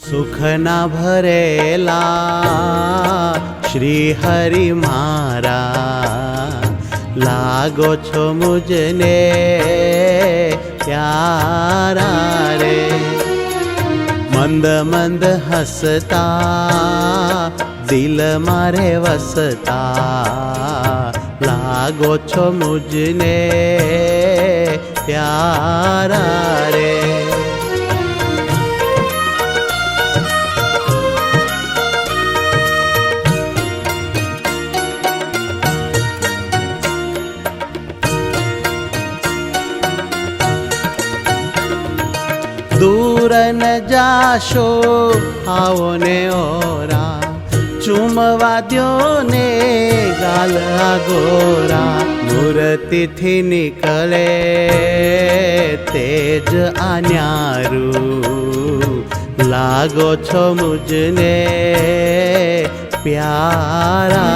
સુખના ભરેલા શ્રી હરિ મારા, લાગો છો મુજને પ્યારા રે. મંદ મંદ હસતા દિલ મારે વસતા, લાગો છો મુજને પ્યારા રે. दूर न जाशो आओ ने ओरा, चूमवा द्यो ने गाल गोरा. मूर्ति थी निकले तेज आन्यारू, लागो छो मुझने प्यारा